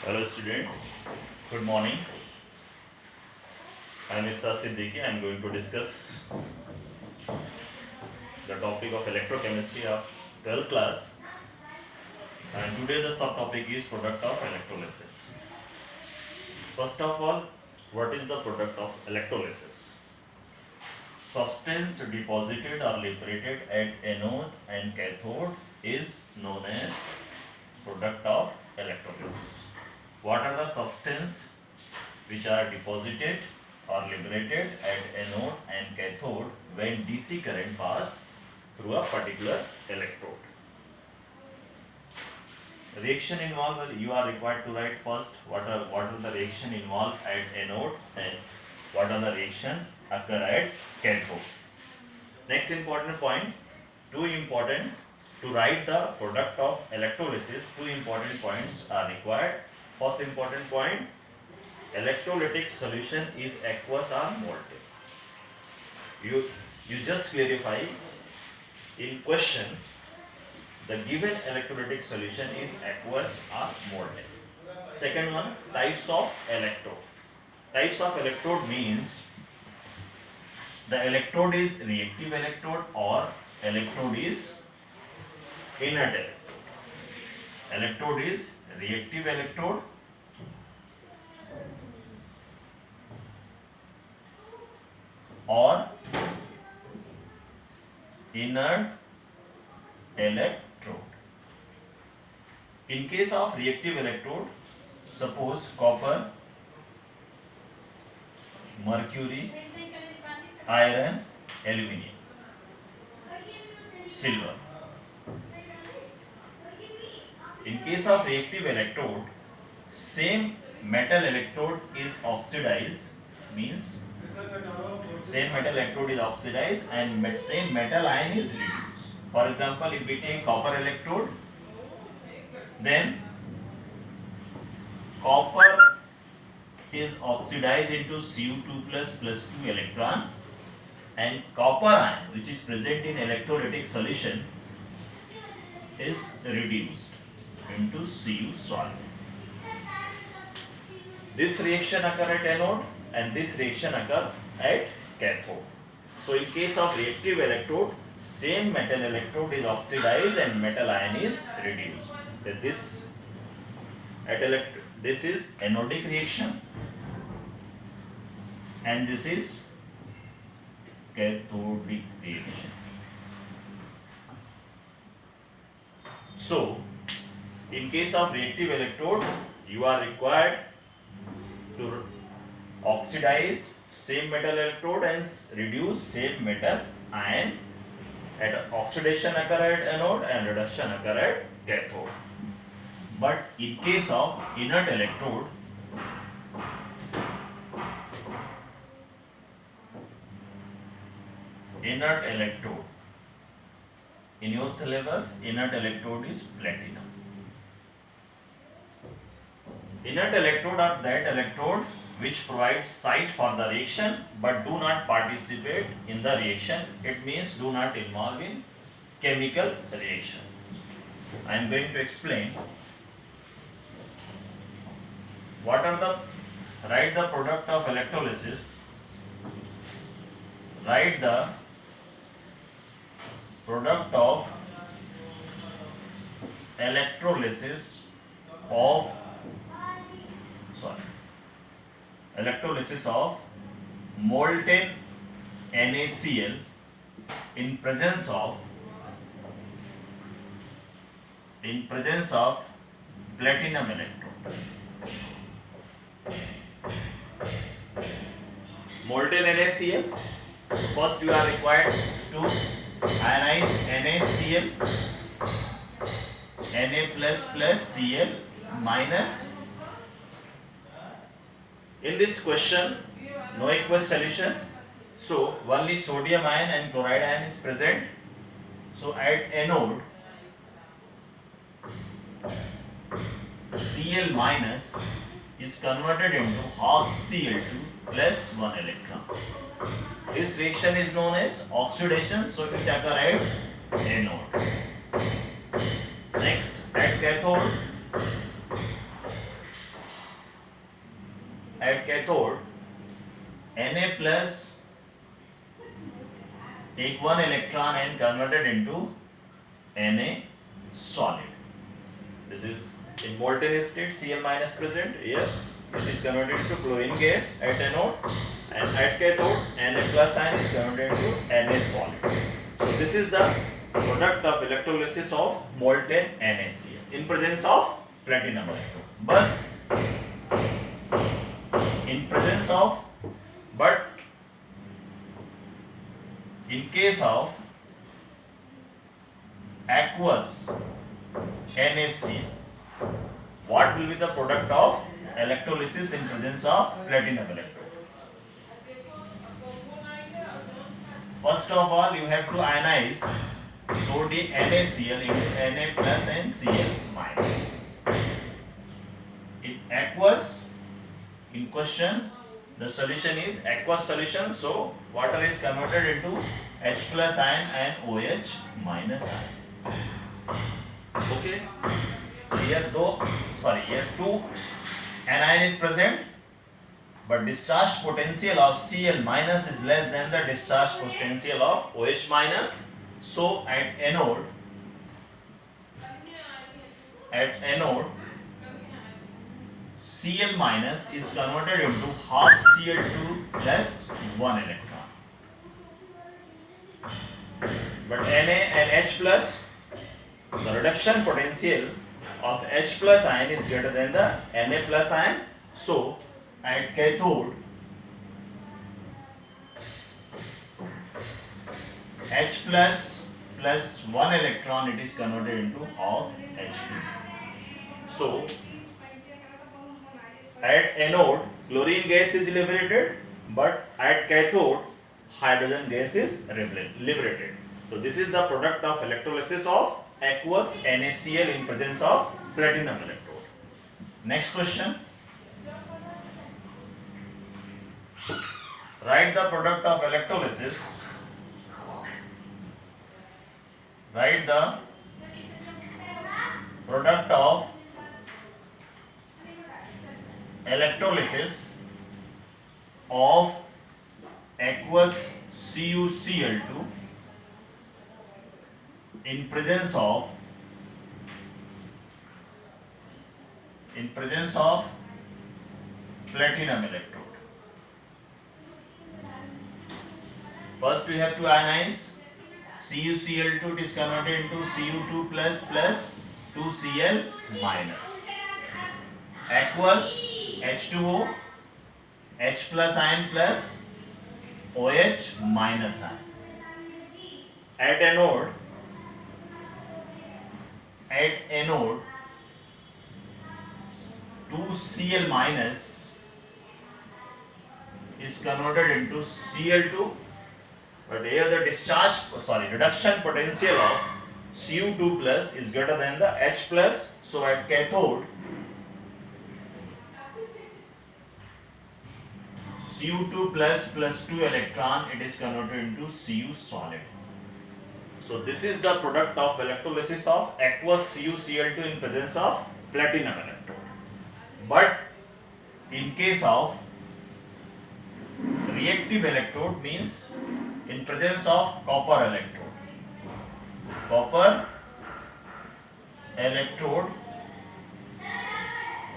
Hello student, good morning. I am Issa Siddiqui. I am going to discuss the topic of electrochemistry of 12th class, and today the subtopic is product of electrolysis. First of all, what is the product of electrolysis? Substance deposited or liberated at anode and cathode is known as product of electrolysis. What are the substances which are deposited or liberated at anode and cathode when DC current pass through a particular electrode? Reaction involved, you are required to write first what are the reaction involved at anode and what are the reaction occur at cathode. Next important point, two important to write the product of electrolysis, two important points are required. First important point, electrolytic solution is aqueous or molten. You just clarify in question the given electrolytic solution is aqueous or molten. Second one, types of electrode. Types of electrode means the electrode is reactive electrode or electrode is inert electrode. Electrode is reactive electrode or inert electrode. In case of reactive electrode, suppose copper, mercury, iron, aluminium, silver. In case of reactive electrode, same metal electrode is oxidized, means same metal electrode is oxidized and same metal ion is reduced. For example, if we take copper electrode, then copper is oxidized into Cu2 plus 2 electron, and copper ion which is present in electrolytic solution is reduced into Cu solid. This reaction occur at anode and this reaction occur at cathode. So in case of reactive electrode, same metal electrode is oxidized and metal ion is reduced. This is anodic reaction and this is cathodic reaction. So in case of reactive electrode, you are required to oxidize same metal electrode and reduce same metal ion. At oxidation occur at anode and reduction occur at cathode. But in case of inert electrode, in your syllabus, inert electrode is platinum. Inert electrode are that electrode which provides site for the reaction but do not participate in the reaction. It means do not involve in chemical reaction. I am going to explain write the product of electrolysis. Write the product of electrolysis of molten NaCl in presence of platinum electrode. Molten NaCl, first you are required to ionize NaCl, Na plus Cl minus. In this question, no aqueous solution, so only sodium ion and chloride ion is present. So at anode, Cl minus is converted into half Cl2 plus 1 electron. This reaction is known as oxidation, so it occurs at anode. Next, at cathode, Na plus take one electron and converted into Na solid. This is in molten state, Cl minus present. Here it is converted to chlorine gas at anode, and at cathode Na plus ion is converted to Na solid. So this is the product of electrolysis of molten NaCl in presence of platinum electrode. But in case of aqueous NaCl, what will be the product of electrolysis in presence of platinum electrode? First of all, you have to ionize sodium NaCl into Na plus and Cl minus. In aqueous, in question, the solution is aqueous solution, so water is converted into H plus ion and OH minus ion. Okay. Here two anion is present, but discharge potential of Cl minus is less than the discharge potential of OH minus. So at anode, Cl minus is converted into half Cl2 plus 1 electron. But Na and H plus, the reduction potential of H plus ion is greater than the Na plus ion. So at cathode, H plus 1 electron, it is converted into half H2. So at anode, chlorine gas is liberated, but at cathode, hydrogen gas is liberated. So this is the product of electrolysis of aqueous NaCl in presence of platinum electrode. Next question. Write the product of electrolysis. Write the product of electrolysis of aqueous CuCl2 in presence of platinum electrode. First we have to ionize CuCl2, it is converted into Cu2 plus 2Cl minus. Aqueous H2O, H plus ion plus OH minus ion. At anode, 2Cl minus is converted into Cl2, but here the reduction potential of Cu2 plus is greater than the H plus, so at cathode, Cu2 plus 2 electron, it is converted into Cu solid. So this is the product of electrolysis of aqueous CuCl2 in presence of platinum electrode. But in case of reactive electrode, means in presence of copper electrode,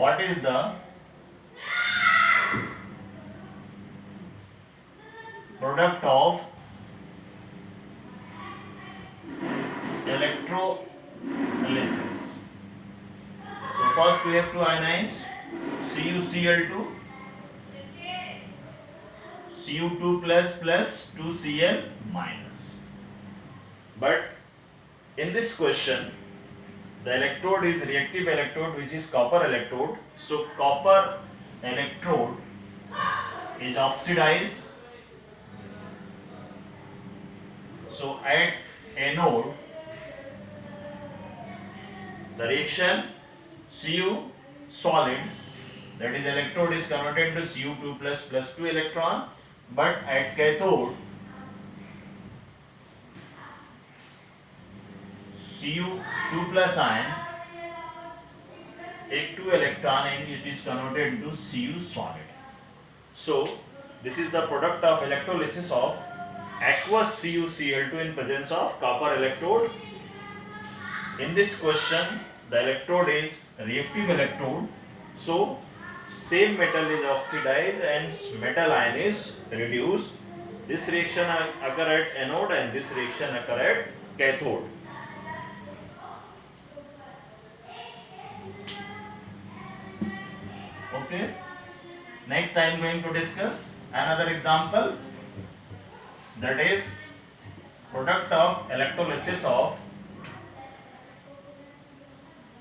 what is the product of electrolysis? So first we have to ionize CuCl2, Cu2 plus 2Cl minus. But in this question, the electrode is reactive electrode, which is copper electrode. So copper electrode is oxidized. So at anode, the reaction Cu solid, that is electrode, is converted to Cu2 plus 2 electron, but at cathode, Cu2 plus ion take 2 electron and it is converted into Cu solid. So this is the product of electrolysis of aqueous CuCl2 in presence of copper electrode. In this question, the electrode is reactive electrode, so same metal is oxidized and metal ion is reduced. This reaction occur at anode and this reaction occur at cathode. Okay. Next I am going to discuss another example, that is product of electrolysis of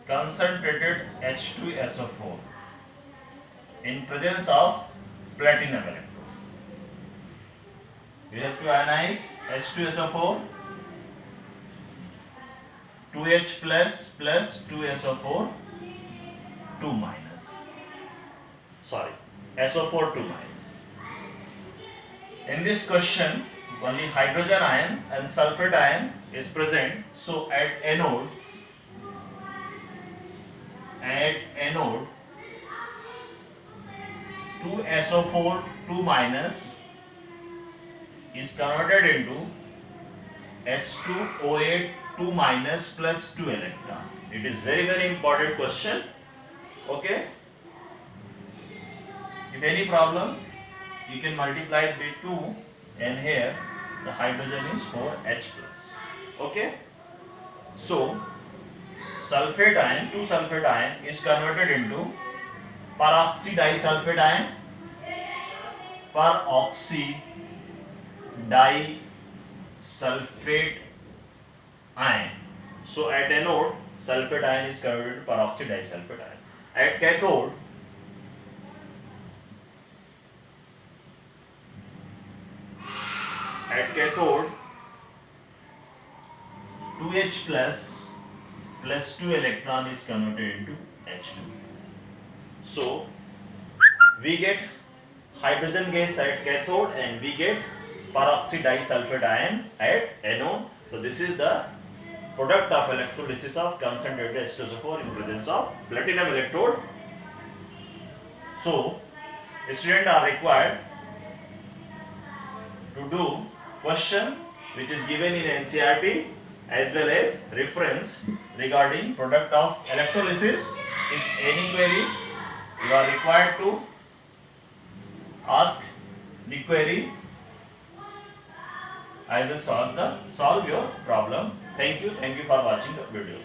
concentrated H2SO4 in presence of platinum electrode. We have to ionize H2SO4, 2H plus 2SO4, 2 minus. Sorry, SO4 2 minus. In this question, only hydrogen ion and sulfate ion is present. So at anode 2SO4 2 minus is converted into S2O8 2 minus plus 2 electron. It is very important question. Okay. If any problem, you can multiply it by 2 and here the hydrogen is 4H plus. Okay. So sulfate ion, 2 sulfate ion is converted into peroxy disulfate ion, peroxy disulfate ion. So at anode, sulfate ion is converted to peroxy disulfate ion. At cathode, At cathode, 2H plus 2 electron is converted into H2. So we get hydrogen gas at cathode and we get peroxy disulfate ion at anode. So this is the product of electrolysis of concentrated H2SO4 in presence of platinum electrode. So students are required to do question which is given in NCERT as well as reference regarding product of electrolysis. If any query, you are required to ask the query. I will solve your problem. Thank you for watching the video.